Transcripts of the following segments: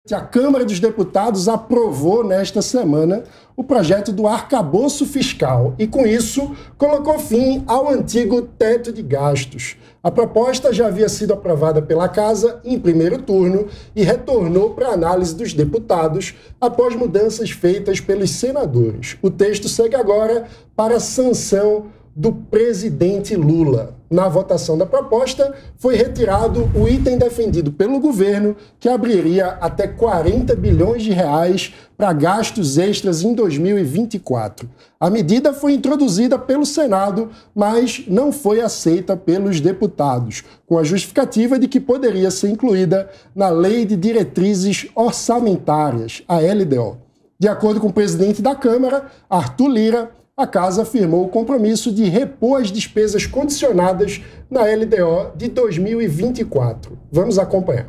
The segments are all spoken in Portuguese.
A Câmara dos Deputados aprovou nesta semana o projeto do arcabouço fiscal e, com isso, colocou fim ao antigo teto de gastos. A proposta já havia sido aprovada pela Casa em primeiro turno e retornou para a análise dos deputados após mudanças feitas pelos senadores. O texto segue agora para a sanção do presidente Lula. Na votação da proposta, foi retirado o item defendido pelo governo, que abriria até 40 bilhões de reais para gastos extras em 2024. A medida foi introduzida pelo Senado, mas não foi aceita pelos deputados, com a justificativa de que poderia ser incluída na Lei de Diretrizes Orçamentárias, a LDO. De acordo com o presidente da Câmara, Arthur Lira, a Casa afirmou o compromisso de repor as despesas condicionadas na LDO de 2024. Vamos acompanhar.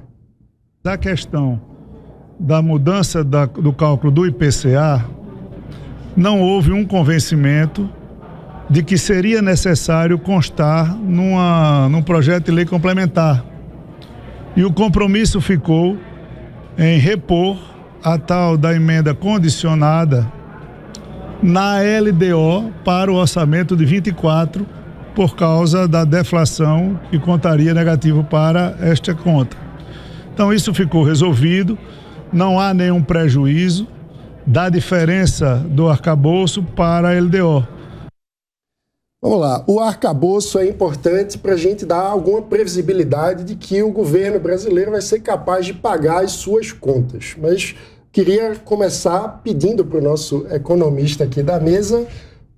Da questão da mudança do cálculo do IPCA, não houve um convencimento de que seria necessário constar num projeto de lei complementar. E o compromisso ficou em repor a tal da emenda condicionada na LDO para o orçamento de 24, por causa da deflação que contaria negativo para esta conta. Então isso ficou resolvido, não há nenhum prejuízo da diferença do arcabouço para a LDO. Vamos lá, o arcabouço é importante para a gente dar alguma previsibilidade de que o governo brasileiro vai ser capaz de pagar as suas contas, mas queria começar pedindo para o nosso economista aqui da mesa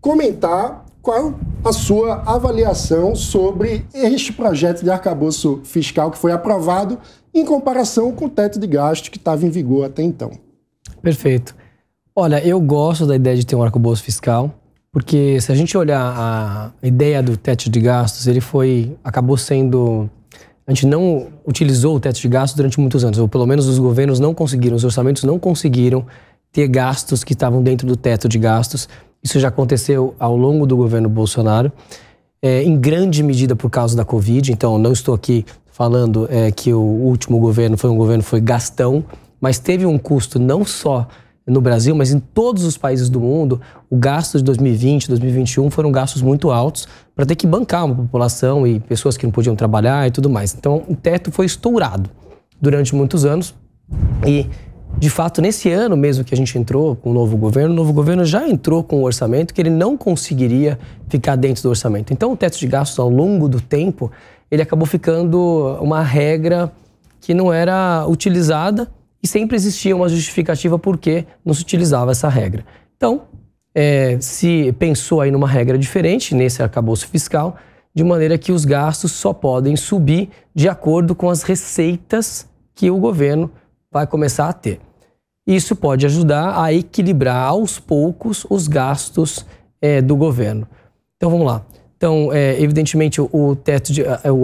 comentar qual a sua avaliação sobre este projeto de arcabouço fiscal que foi aprovado em comparação com o teto de gasto que estava em vigor até então. Perfeito. Olha, eu gosto da ideia de ter um arcabouço fiscal, porque se a gente olhar a ideia do teto de gastos, acabou sendo... A gente não utilizou o teto de gastos durante muitos anos, ou pelo menos os governos não conseguiram, os orçamentos não conseguiram ter gastos que estavam dentro do teto de gastos. Isso já aconteceu ao longo do governo Bolsonaro, em grande medida por causa da Covid. Então, não estou aqui falando que o último governo foi gastão, mas teve um custo não só no Brasil, mas em todos os países do mundo. O gasto de 2020, 2021 foram gastos muito altos para ter que bancar uma população e pessoas que não podiam trabalhar e tudo mais. Então, o teto foi estourado durante muitos anos e, de fato, nesse ano mesmo que a gente entrou com o novo governo já entrou com um orçamento que ele não conseguiria ficar dentro do orçamento. Então, o teto de gastos, ao longo do tempo, ele acabou ficando uma regra que não era utilizada e sempre existia uma justificativa por que não se utilizava essa regra. Então, se pensou aí numa regra diferente, nesse arcabouço fiscal, de maneira que os gastos só podem subir de acordo com as receitas que o governo vai começar a ter. Isso pode ajudar a equilibrar aos poucos os gastos do governo. Então, vamos lá. Então, evidentemente, o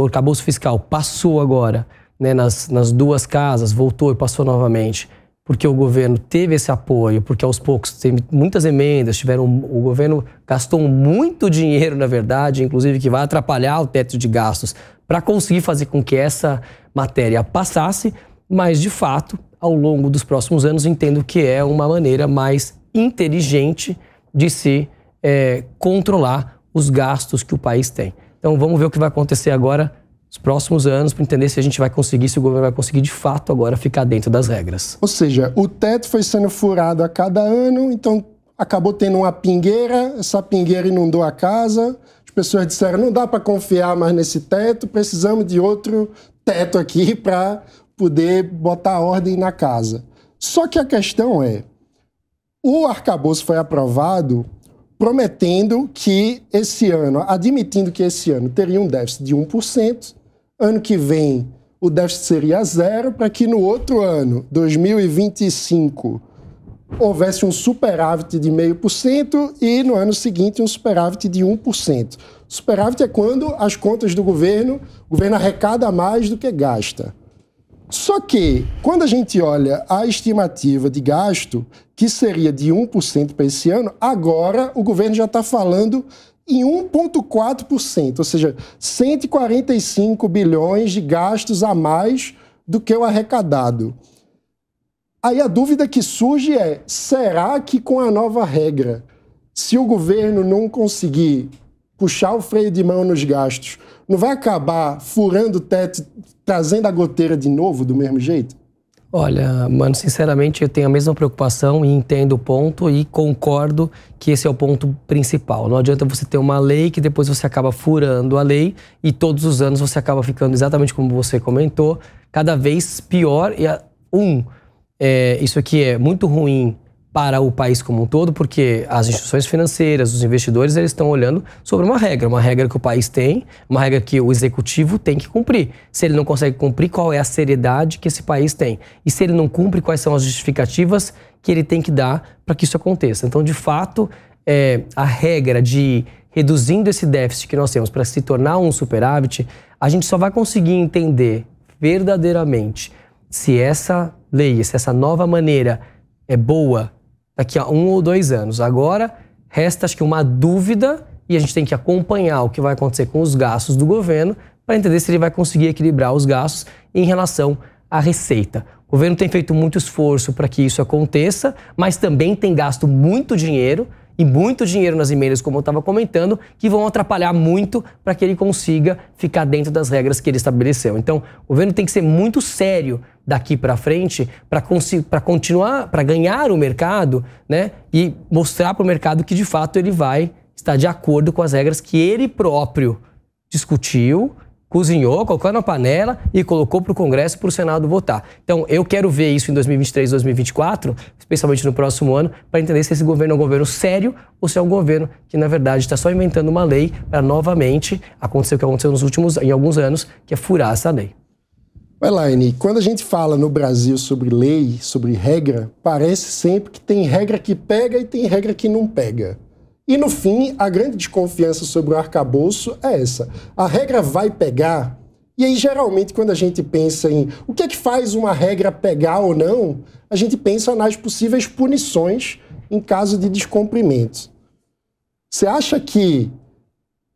arcabouço fiscal passou agora, né, nas duas casas, voltou e passou novamente, porque o governo teve esse apoio, porque aos poucos teve muitas emendas, o governo gastou muito dinheiro, na verdade, inclusive que vai atrapalhar o teto de gastos, para conseguir fazer com que essa matéria passasse, mas de fato, ao longo dos próximos anos, entendo que é uma maneira mais inteligente de se controlar os gastos que o país tem. Então vamos ver o que vai acontecer agora nos próximos anos para entender se a gente vai conseguir, se o governo vai conseguir de fato agora ficar dentro das regras. Ou seja, o teto foi sendo furado a cada ano, então acabou tendo uma pingueira, essa pingueira inundou a casa, as pessoas disseram, não dá para confiar mais nesse teto, precisamos de outro teto aqui para poder botar ordem na casa. Só que a questão o arcabouço foi aprovado prometendo que esse ano, admitindo que esse ano teria um déficit de 1%, ano que vem o déficit seria 0%, para que no outro ano, 2025, houvesse um superávit de 0,5% e no ano seguinte um superávit de 1%. Superávit é quando as contas do governo, o governo arrecada mais do que gasta. Só que, quando a gente olha a estimativa de gasto, que seria de 1% para esse ano, agora o governo já está falando em 1,4%, ou seja, 145 bilhões de gastos a mais do que o arrecadado. Aí a dúvida que surge é, será que com a nova regra, se o governo não conseguir puxar o freio de mão nos gastos, não vai acabar furando o teto, trazendo a goteira de novo do mesmo jeito? Olha, mano, sinceramente eu tenho a mesma preocupação e entendo o ponto e concordo que esse é o ponto principal. Não adianta você ter uma lei que depois você acaba furando a lei e todos os anos você acaba ficando exatamente como você comentou, cada vez pior. E isso aqui é muito ruim para o país como um todo, porque as instituições financeiras, os investidores, eles estão olhando sobre uma regra que o país tem, uma regra que o executivo tem que cumprir. Se ele não consegue cumprir, qual é a seriedade que esse país tem? E se ele não cumpre, quais são as justificativas que ele tem que dar para que isso aconteça? Então, de fato, a regra de reduzindo esse déficit que nós temos para se tornar um superávit, a gente só vai conseguir entender verdadeiramente se essa lei, se essa nova maneira é boa daqui a 1 ou 2 anos. Agora, resta acho que uma dúvida e a gente tem que acompanhar o que vai acontecer com os gastos do governo para entender se ele vai conseguir equilibrar os gastos em relação à receita. O governo tem feito muito esforço para que isso aconteça, mas também tem gasto muito dinheiro e muito dinheiro nas emendas, como eu estava comentando, que vão atrapalhar muito para que ele consiga ficar dentro das regras que ele estabeleceu. Então, o governo tem que ser muito sério daqui para frente para continuar, para ganhar o mercado, né? E mostrar para o mercado que, de fato, ele vai estar de acordo com as regras que ele próprio discutiu, cozinhou, colocou na panela e colocou para o Congresso e para o Senado votar. Então, eu quero ver isso em 2023, 2024, especialmente no próximo ano, para entender se esse governo é um governo sério ou se é um governo que, na verdade, está só inventando uma lei para novamente acontecer o que aconteceu em alguns anos, que é furar essa lei. Elaine, quando a gente fala no Brasil sobre lei, sobre regra, parece sempre que tem regra que pega e tem regra que não pega. E, no fim, a grande desconfiança sobre o arcabouço é essa. A regra vai pegar, e aí, geralmente, quando a gente pensa em o que é que faz uma regra pegar ou não, a gente pensa nas possíveis punições em caso de descumprimento. Você acha que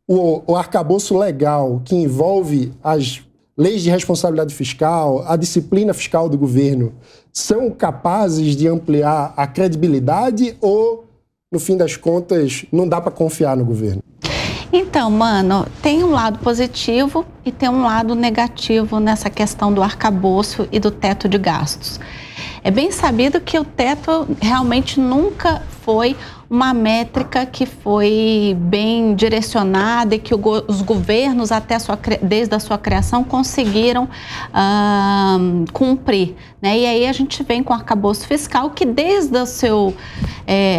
o arcabouço legal, que envolve as leis de responsabilidade fiscal, a disciplina fiscal do governo, são capazes de ampliar a credibilidade ou, no fim das contas, não dá para confiar no governo? Então, mano, tem um lado positivo e tem um lado negativo nessa questão do arcabouço e do teto de gastos. É bem sabido que o teto realmente nunca foi uma métrica que foi bem direcionada e que os governos, desde a sua criação, conseguiram cumprir, né? E aí a gente vem com o arcabouço fiscal que, desde a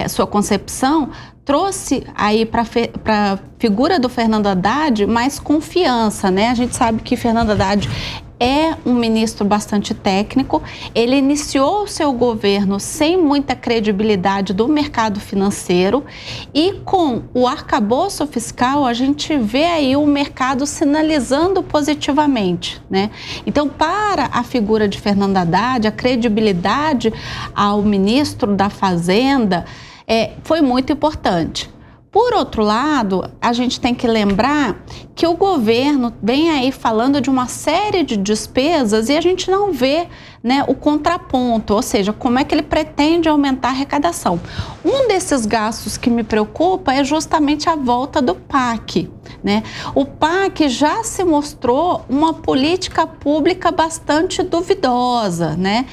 sua concepção, trouxe aí para a figura do Fernando Haddad mais confiança, né? A gente sabe que Fernando Haddad é um ministro bastante técnico, ele iniciou o seu governo sem muita credibilidade do mercado financeiro e com o arcabouço fiscal a gente vê aí o mercado sinalizando positivamente, né? Então, para a figura de Fernando Haddad, a credibilidade ao ministro da Fazenda foi muito importante. Por outro lado, a gente tem que lembrar que o governo vem aí falando de uma série de despesas e a gente não vê, né, o contraponto, ou seja, como é que ele pretende aumentar a arrecadação. Um desses gastos que me preocupa é justamente a volta do PAC, né? O PAC já se mostrou uma política pública bastante duvidosa, né?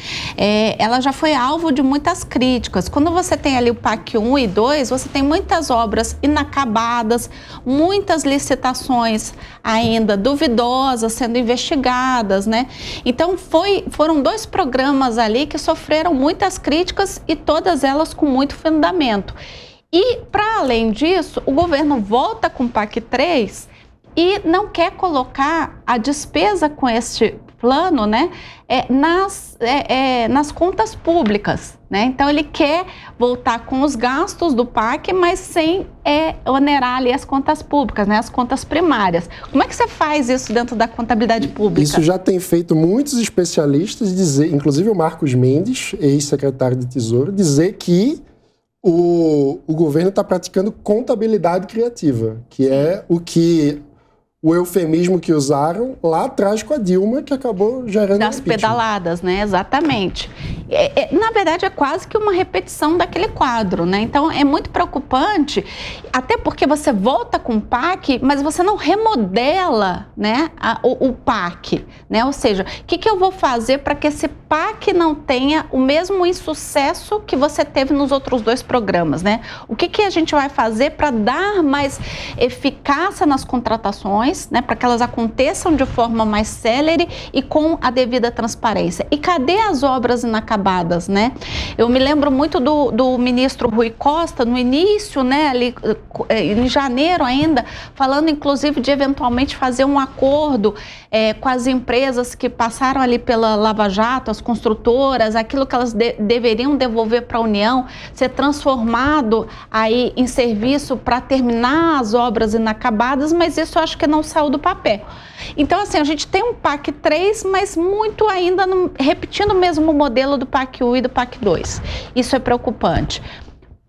Ela já foi alvo de muitas críticas. Quando você tem ali o PAC 1 e 2, você tem muitas obras inacabadas, muitas licitações ainda duvidosas sendo investigadas, né? Então foram 2 programas ali que sofreram muitas críticas e todas elas com muito fundamento. E, para além disso, o governo volta com o PAC 3 e não quer colocar a despesa com este plano, né, nas contas públicas, né? Então, ele quer voltar com os gastos do PAC, mas sem onerar ali as contas públicas, né, as contas primárias. Como é que você faz isso dentro da contabilidade pública? Isso já tem feito muitos especialistas dizer, inclusive o Marcos Mendes, ex-secretário de Tesouro, dizer que o governo está praticando contabilidade criativa, que é o que o eufemismo que usaram lá atrás com a Dilma, que acabou gerando das pedaladas, né? Exatamente. Na verdade, é quase que uma repetição daquele quadro, né? Então, é muito preocupante, até porque você volta com o PAC, mas você não remodela, né, o PAC, né? Ou seja, o que eu vou fazer para que esse PAC não tenha o mesmo insucesso que você teve nos outros 2 programas, né? O que a gente vai fazer para dar mais eficácia nas contratações, né, para que elas aconteçam de forma mais célere e com a devida transparência. E cadê as obras inacabadas, né? Eu me lembro muito do ministro Rui Costa, no início, né, ali em janeiro ainda, falando inclusive de eventualmente fazer um acordo com as empresas que passaram ali pela Lava Jato, as construtoras, aquilo que elas deveriam devolver para a União, ser transformado aí em serviço para terminar as obras inacabadas, mas isso eu acho que não saiu do papel. Então, assim, a gente tem um PAC 3, mas muito ainda repetindo o mesmo modelo do PAC 1 e do PAC 2. Isso é preocupante.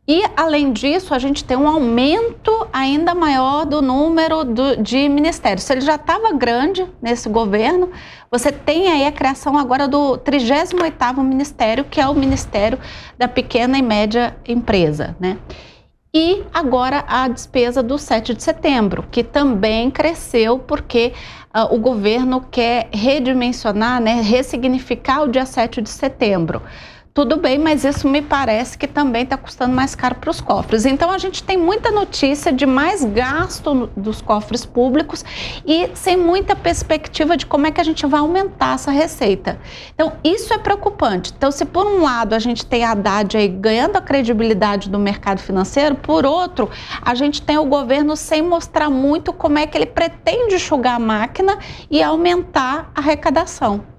E, além disso, a gente tem um aumento ainda maior do número de ministérios. Se ele já estava grande nesse governo, você tem aí a criação agora do 38º ministério, que é o Ministério da Pequena e Média Empresa, né? E agora a despesa do 7 de setembro, que também cresceu porque o governo quer redimensionar, né, ressignificar o dia 7 de setembro. Tudo bem, mas isso me parece que também está custando mais caro para os cofres. Então, a gente tem muita notícia de mais gasto dos cofres públicos e sem muita perspectiva de como é que a gente vai aumentar essa receita. Então, isso é preocupante. Então, se por um lado a gente tem a Haddad aí ganhando a credibilidade do mercado financeiro, por outro, a gente tem o governo sem mostrar muito como é que ele pretende enxugar a máquina e aumentar a arrecadação.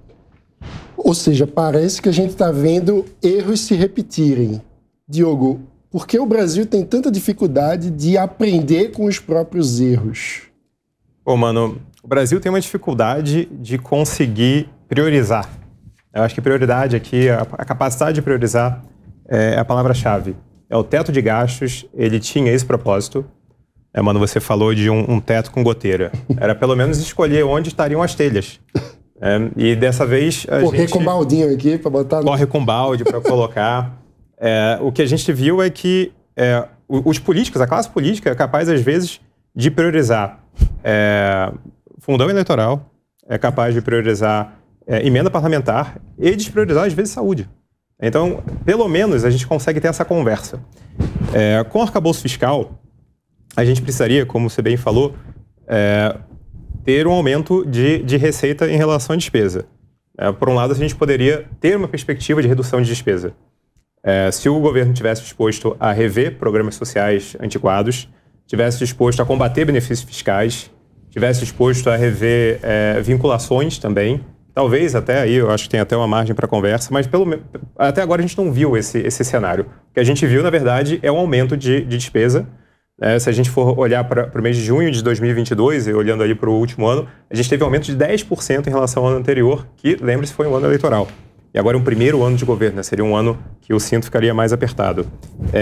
Ou seja, parece que a gente está vendo erros se repetirem. Diogo, por que o Brasil tem tanta dificuldade de aprender com os próprios erros? Pô, mano, o Brasil tem uma dificuldade de conseguir priorizar. Eu acho que prioridade aqui, a capacidade de priorizar é a palavra-chave. É o teto de gastos, ele tinha esse propósito. Mano, você falou de um teto com goteira. Era pelo menos escolher onde estariam as telhas. E dessa vez a correr gente... com baldinho aqui para botar... Corre com balde para colocar. O que a gente viu é que os políticos, a classe política é capaz às vezes de priorizar fundão eleitoral, é capaz de priorizar emenda parlamentar e despriorizar às vezes saúde. Então, pelo menos a gente consegue ter essa conversa. Com o arcabouço fiscal, a gente precisaria, como você bem falou, ter um aumento de receita em relação à despesa. Por um lado, a gente poderia ter uma perspectiva de redução de despesa. Se o governo tivesse disposto a rever programas sociais antiquados, tivesse disposto a combater benefícios fiscais, tivesse disposto a rever vinculações também, talvez até aí, eu acho que tem até uma margem para conversa, mas até agora a gente não viu esse cenário. O que a gente viu, na verdade, é um aumento de despesa. Se a gente for olhar para o mês de junho de 2022, e olhando ali para o último ano, a gente teve um aumento de 10% em relação ao ano anterior, que, lembre-se, foi um ano eleitoral. E agora um primeiro ano de governo, né? Seria um ano que o cinto ficaria mais apertado.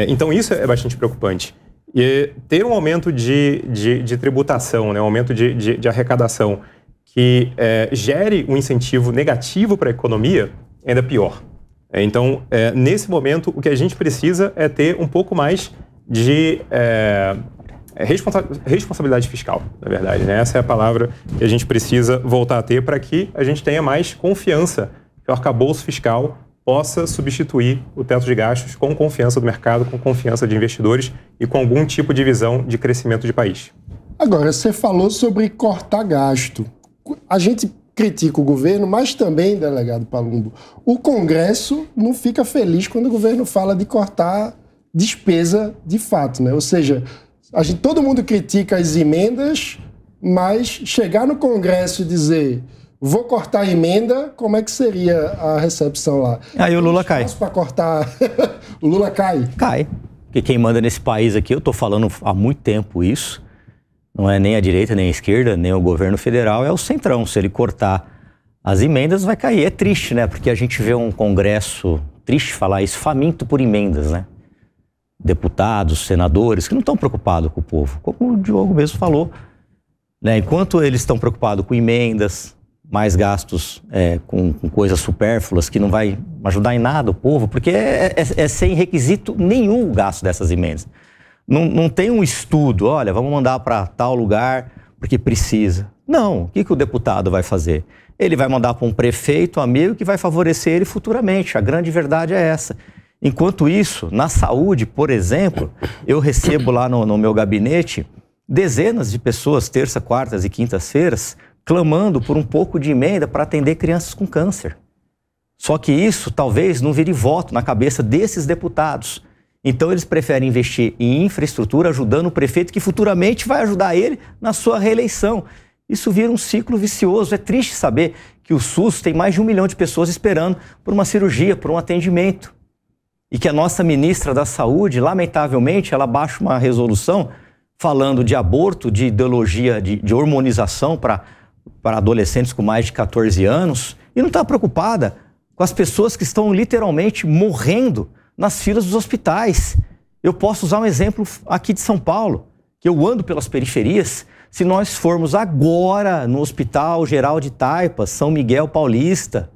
Então isso é bastante preocupante. E ter um aumento de tributação, né? Um aumento de arrecadação que gere um incentivo negativo para a economia, ainda é pior. Então, nesse momento, o que a gente precisa é ter um pouco mais de responsabilidade fiscal, na verdade, né? Essa é a palavra que a gente precisa voltar a ter para que a gente tenha mais confiança que o arcabouço fiscal possa substituir o teto de gastos com confiança do mercado, com confiança de investidores e com algum tipo de visão de crescimento de país. Agora, você falou sobre cortar gasto. A gente critica o governo, mas também, delegado Palumbo, o Congresso não fica feliz quando o governo fala de cortar despesa de fato, né? Ou seja, todo mundo critica as emendas, mas chegar no Congresso e dizer vou cortar a emenda, como é que seria a recepção lá? Aí o Lula cai. Para cortar, o Lula cai? Cai. Porque quem manda nesse país aqui, eu estou falando há muito tempo isso, não é nem a direita, nem a esquerda, nem o governo federal, é o centrão. Se ele cortar as emendas, vai cair. É triste, né? Porque a gente vê um Congresso, triste falar isso, faminto por emendas, né? Deputados, senadores, que não estão preocupados com o povo. Como o Diogo mesmo falou, né? Enquanto eles estão preocupados com emendas, mais gastos com coisas supérfluas que não vai ajudar em nada o povo, porque é sem requisito nenhum o gasto dessas emendas. Não tem um estudo, olha, vamos mandar para tal lugar porque precisa. Não, o que o deputado vai fazer? Ele vai mandar para um prefeito amigo que vai favorecer ele futuramente. A grande verdade é essa. Enquanto isso, na saúde, por exemplo, eu recebo lá no meu gabinete dezenas de pessoas, terça, quartas e quintas-feiras, clamando por um pouco de emenda para atender crianças com câncer. Só que isso talvez não vire voto na cabeça desses deputados. Então eles preferem investir em infraestrutura, ajudando o prefeito que futuramente vai ajudar ele na sua reeleição. Isso vira um ciclo vicioso. É triste saber que o SUS tem mais de 1 milhão de pessoas esperando por uma cirurgia, por um atendimento. E que a nossa ministra da Saúde, lamentavelmente, ela baixa uma resolução falando de aborto, de ideologia de hormonização para adolescentes com mais de 14 anos e não está preocupada com as pessoas que estão literalmente morrendo nas filas dos hospitais. Eu posso usar um exemplo aqui de São Paulo, que eu ando pelas periferias. Se nós formos agora no Hospital Geral de Taipas, São Miguel Paulista,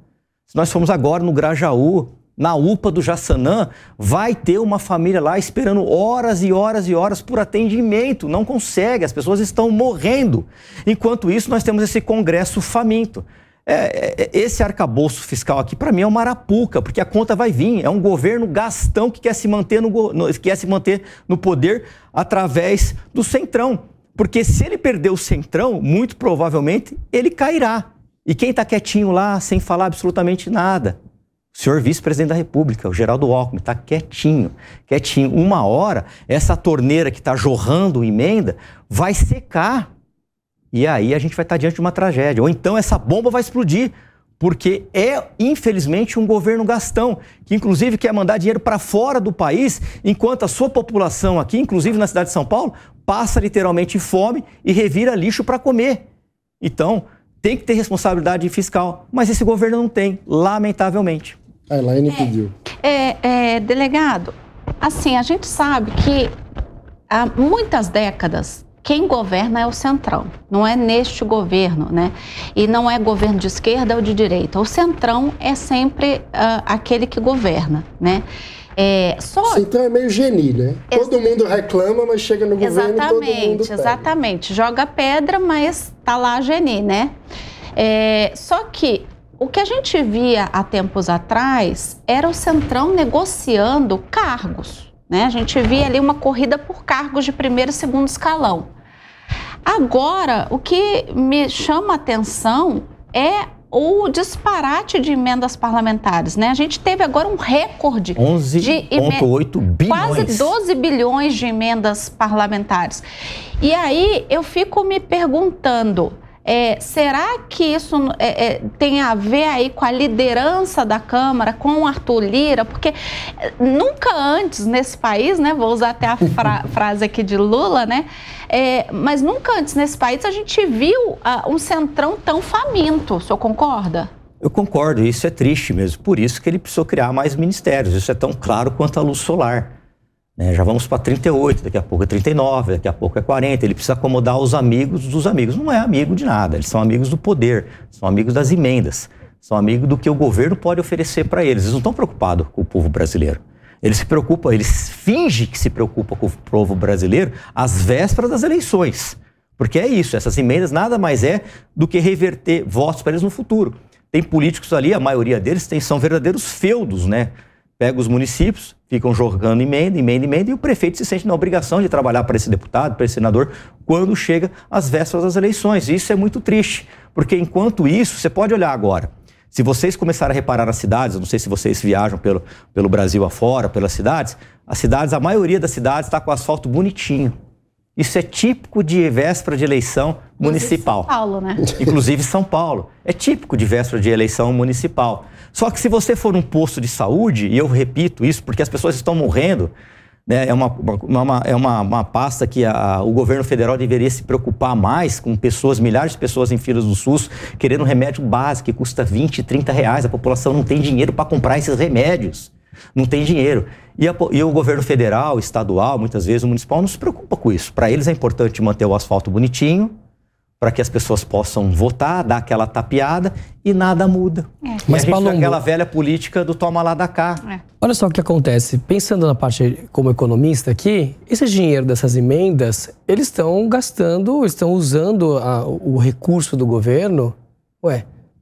se nós formos agora no Grajaú, na UPA do Jaçanã, vai ter uma família lá esperando horas e horas e horas por atendimento. Não consegue, as pessoas estão morrendo. Enquanto isso, nós temos esse Congresso faminto. Esse arcabouço fiscal aqui, para mim, é uma arapuca, porque a conta vai vir. É um governo gastão que quer se manter no poder através do Centrão. Porque se ele perder o Centrão, muito provavelmente ele cairá. E quem está quietinho lá, sem falar absolutamente nada? O senhor vice-presidente da República, o Geraldo Alckmin, está quietinho. Uma hora, essa torneira que está jorrando emenda vai secar. E aí a gente vai estar diante de uma tragédia. Ou então essa bomba vai explodir. Porque infelizmente, um governo gastão, que inclusive quer mandar dinheiro para fora do país, enquanto a sua população aqui, inclusive na cidade de São Paulo, passa literalmente fome e revira lixo para comer. Então, tem que ter responsabilidade fiscal. Mas esse governo não tem, lamentavelmente. A Elaine pediu. Delegado, assim, a gente sabe que há muitas décadas quem governa é o Centrão, não é neste governo, né? E não é governo de esquerda ou de direita. O Centrão é sempre aquele que governa, né? Então é meio geni, né? Todo mundo reclama, mas chega no governo e todo mundo pega. Exatamente. Joga pedra, mas tá lá a geni, né? Só que o que a gente via há tempos atrás era o Centrão negociando cargos, né? A gente via ali uma corrida por cargos de primeiro e segundo escalão. Agora, o que me chama a atenção é o disparate de emendas parlamentares, né? A gente teve agora um recorde de 11,8 bilhões. Quase 12 bilhões de emendas parlamentares. E aí eu fico me perguntando, será que isso tem a ver aí com a liderança da Câmara, com o Arthur Lira? Porque nunca antes nesse país, né? Vou usar até a frase aqui de Lula, né? Mas nunca antes nesse país a gente viu um Centrão tão faminto. O senhor concorda? Eu concordo, isso é triste mesmo. Por isso que ele precisou criar mais ministérios. Isso é tão claro quanto a luz solar. Já vamos para 38, daqui a pouco é 39, daqui a pouco é 40. Ele precisa acomodar os amigos dos amigos. Não é amigo de nada, eles são amigos do poder, são amigos das emendas, são amigos do que o governo pode oferecer para eles. Eles não estão preocupados com o povo brasileiro. Eles se preocupam, eles fingem que se preocupam com o povo brasileiro às vésperas das eleições. Porque é isso, essas emendas nada mais é do que reverter votos para eles no futuro. Tem políticos ali, a maioria deles são verdadeiros feudos, né? Pega os municípios, ficam jogando emenda, e o prefeito se sente na obrigação de trabalhar para esse deputado, para esse senador, quando chega às vésperas das eleições. E isso é muito triste, porque enquanto isso, você pode olhar agora, se vocês começarem a reparar nas cidades, eu não sei se vocês viajam pelo Brasil afora, pelas cidades, a maioria das cidades está com asfalto bonitinho. Isso é típico de véspera de eleição municipal. São Paulo, né? Inclusive São Paulo. É típico de véspera de eleição municipal. Só que se você for num posto de saúde, e eu repito isso porque as pessoas estão morrendo, né, é uma pasta que o governo federal deveria se preocupar mais com pessoas, milhares de pessoas em filas do SUS, querendo um remédio básico que custa 20, 30 reais. A população não tem dinheiro para comprar esses remédios. Não tem dinheiro. E o governo federal, estadual, muitas vezes o municipal, não se preocupa com isso. Para eles é importante manter o asfalto bonitinho, para que as pessoas possam votar, dar aquela tapeada e nada muda. Mas, a gente Palumbo, tem aquela velha política do toma lá da cá. Olha só o que acontece. Pensando na parte como economista aqui, esse dinheiro dessas emendas, eles estão gastando, estão usando o recurso do governo,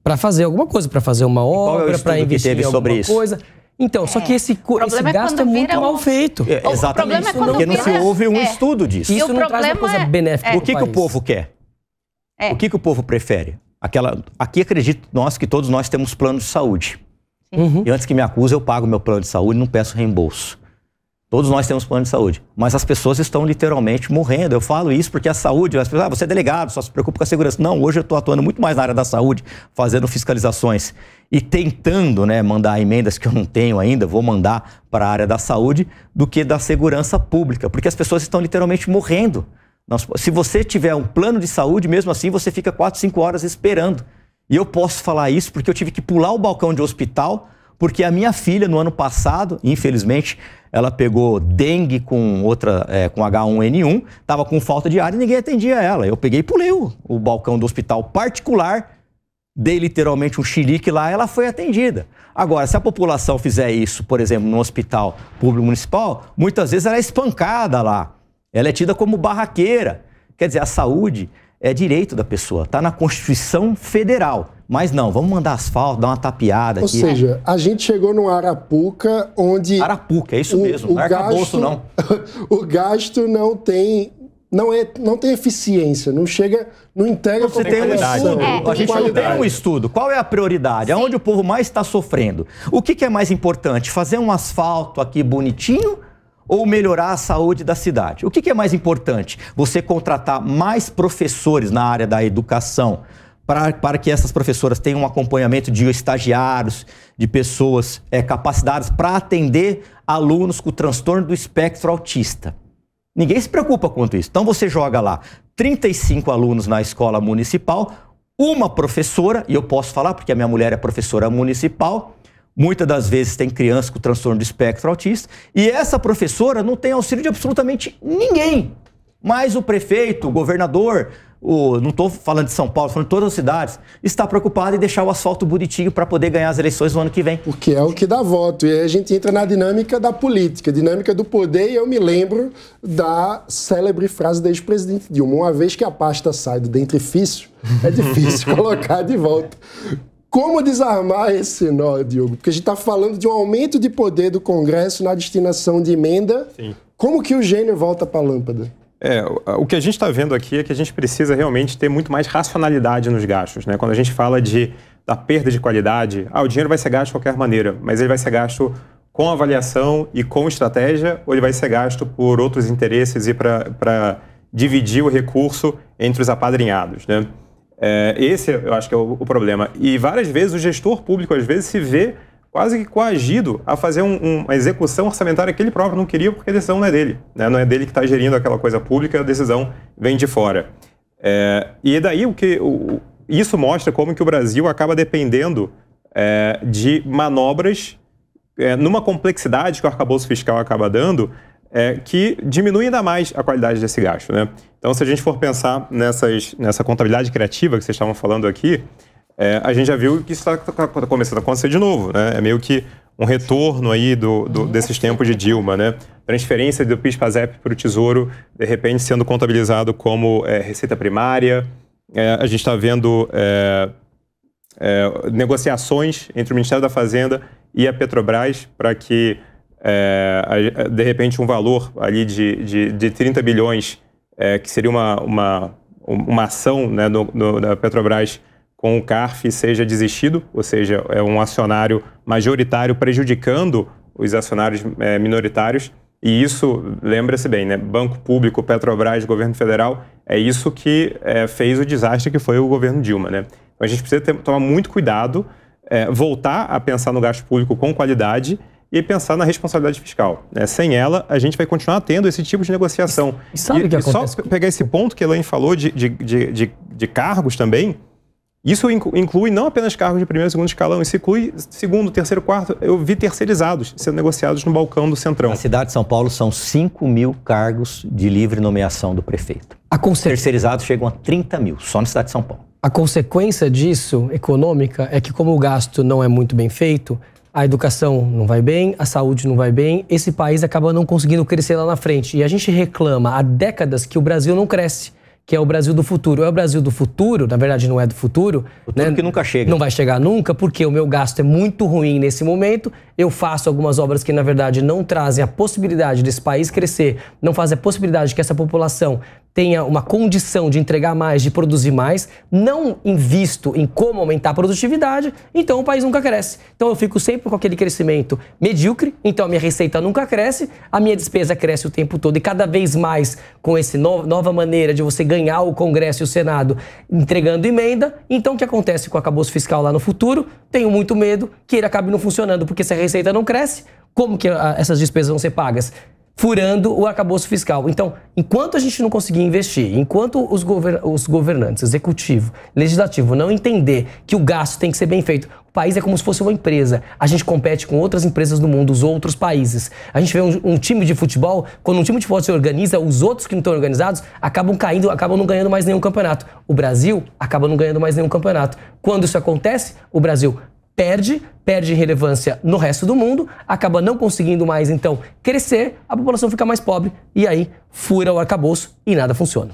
para fazer alguma coisa, para fazer uma obra, para investir em alguma coisa. Então, só que esse gasto é muito mal feito. Exatamente, porque não se houve um estudo disso. Isso não traz uma coisa benéfica. O que o povo quer? O que o povo prefere? Aqui acredito que todos nós temos plano de saúde. E antes que me acuse, eu pago meu plano de saúde e não peço reembolso. Todos nós temos plano de saúde. Mas as pessoas estão literalmente morrendo. Eu falo isso porque a saúde, as pessoas, você é delegado, só se preocupa com a segurança. Não, hoje eu estou atuando muito mais na área da saúde, fazendo fiscalizações e tentando, mandar emendas que eu não tenho ainda, vou mandar para a área da saúde, do que da segurança pública. Porque as pessoas estão literalmente morrendo. Se você tiver um plano de saúde, mesmo assim, você fica 4, 5 horas esperando. E eu posso falar isso porque eu tive que pular o balcão de hospital, porque a minha filha, no ano passado, infelizmente, ela pegou dengue com com H1N1, estava com falta de ar e ninguém atendia ela. Eu peguei e pulei o balcão do hospital particular, dei literalmente um chilique lá, ela foi atendida. Agora, se a população fizer isso, por exemplo, no hospital público municipal, muitas vezes ela é espancada lá. Ela é tida como barraqueira. Quer dizer, a saúde é direito da pessoa, está na Constituição Federal. Mas não, vamos mandar asfalto, dar uma tapeada aqui. Ou seja, a gente chegou no Arapuca, onde... Arapuca, é isso mesmo, não é arcabouço não. O gasto não tem eficiência, não chega, não entrega... Você tem um estudo, a gente não tem um estudo. Qual é a prioridade? Aonde o povo mais está sofrendo? O que é mais importante? Fazer um asfalto aqui bonitinho ou melhorar a saúde da cidade? O que é mais importante? Você contratar mais professores na área da educação para que essas professoras tenham um acompanhamento de estagiários, de pessoas capacitadas para atender alunos com transtorno do espectro autista. Ninguém se preocupa quanto isso. Então você joga lá 35 alunos na escola municipal, uma professora, e eu posso falar porque a minha mulher é professora municipal, muitas das vezes tem crianças com transtorno do espectro autista, e essa professora não tem auxílio de absolutamente ninguém. Mas o prefeito, o governador, não estou falando de São Paulo, falando de todas as cidades, está preocupado em deixar o asfalto bonitinho para poder ganhar as eleições no ano que vem. Porque é o que dá voto. E aí a gente entra na dinâmica da política, dinâmica do poder, e eu me lembro da célebre frase da ex-presidente Dilma: uma vez que a pasta sai do dentrifício, é difícil colocar de volta. Como desarmar esse nó, Diogo? Porque a gente está falando de um aumento de poder do Congresso na destinação de emenda. Sim. Como que o gênio volta para a lâmpada? O que a gente está vendo aqui é que a gente precisa realmente ter muito mais racionalidade nos gastos, né? Quando a gente fala da perda de qualidade, o dinheiro vai ser gasto de qualquer maneira, mas ele vai ser gasto com avaliação e com estratégia, ou ele vai ser gasto por outros interesses e para dividir o recurso entre os apadrinhados, né? Esse eu acho que é o problema. E várias vezes o gestor público, às vezes, se vê quase que coagido a fazer uma execução orçamentária que ele próprio não queria, porque a decisão não é dele, né? Não é dele que está gerindo aquela coisa pública, a decisão vem de fora. E daí isso mostra como que o Brasil acaba dependendo de manobras numa complexidade que o arcabouço fiscal acaba dando, que diminui ainda mais a qualidade desse gasto, né? Então, se a gente for pensar nessa contabilidade criativa que vocês estavam falando aqui, a gente já viu que isso está começando a acontecer de novo, né? É meio que um retorno aí desses tempos de Dilma, né? Transferência do PIS/PASEP para o Tesouro, de repente sendo contabilizado como receita primária. A gente está vendo negociações entre o Ministério da Fazenda e a Petrobras para que, de repente, um valor ali de 30 bilhões, que seria uma ação, né, da Petrobras com o CARF, seja desistido, ou seja, é um acionário majoritário prejudicando os acionários minoritários. E isso, lembra-se bem, né? Banco Público, Petrobras, Governo Federal, é isso que fez o desastre que foi o governo Dilma, né? Então a gente precisa tomar muito cuidado, voltar a pensar no gasto público com qualidade e pensar na responsabilidade fiscal, né? Sem ela, a gente vai continuar tendo esse tipo de negociação. E sabe o que acontece? Só pegar esse ponto que a Elaine falou de cargos também, isso inclui não apenas cargos de primeiro e segundo escalão, isso inclui segundo, terceiro, quarto. Eu vi terceirizados sendo negociados no balcão do Centrão. Na cidade de São Paulo são 5.000 cargos de livre nomeação do prefeito. Terceirizados chegam a 30 mil, só na cidade de São Paulo. A consequência disso, econômica, é que como o gasto não é muito bem feito, a educação não vai bem, a saúde não vai bem, esse país acaba não conseguindo crescer lá na frente. E a gente reclama há décadas que o Brasil não cresce, que é o Brasil do futuro. É o Brasil do futuro, na verdade não é do futuro. Futuro, né? Que nunca chega. Não vai chegar nunca, porque o meu gasto é muito ruim nesse momento. Eu faço algumas obras que, na verdade, não trazem a possibilidade desse país crescer, não fazem a possibilidade que essa população tenha uma condição de entregar mais, de produzir mais, não invisto em como aumentar a produtividade, então o país nunca cresce. Então eu fico sempre com aquele crescimento medíocre, então a minha receita nunca cresce, a minha despesa cresce o tempo todo e cada vez mais com essa nova maneira de você ganhar o Congresso e o Senado entregando emenda. Então o que acontece com o arcabouço fiscal lá no futuro? Tenho muito medo que ele acabe não funcionando, porque se a receita não cresce, como que essas despesas vão ser pagas? Furando o arcabouço fiscal. Então, enquanto a gente não conseguir investir, enquanto os governantes, executivo, legislativo, não entender que o gasto tem que ser bem feito, o país é como se fosse uma empresa. A gente compete com outras empresas do mundo, os outros países. A gente vê um time de futebol, quando um time de futebol se organiza, os outros que não estão organizados acabam caindo, acabam não ganhando mais nenhum campeonato. O Brasil acaba não ganhando mais nenhum campeonato. Quando isso acontece, o Brasil perde relevância no resto do mundo, acaba não conseguindo mais, então, crescer, a população fica mais pobre e aí fura o arcabouço e nada funciona.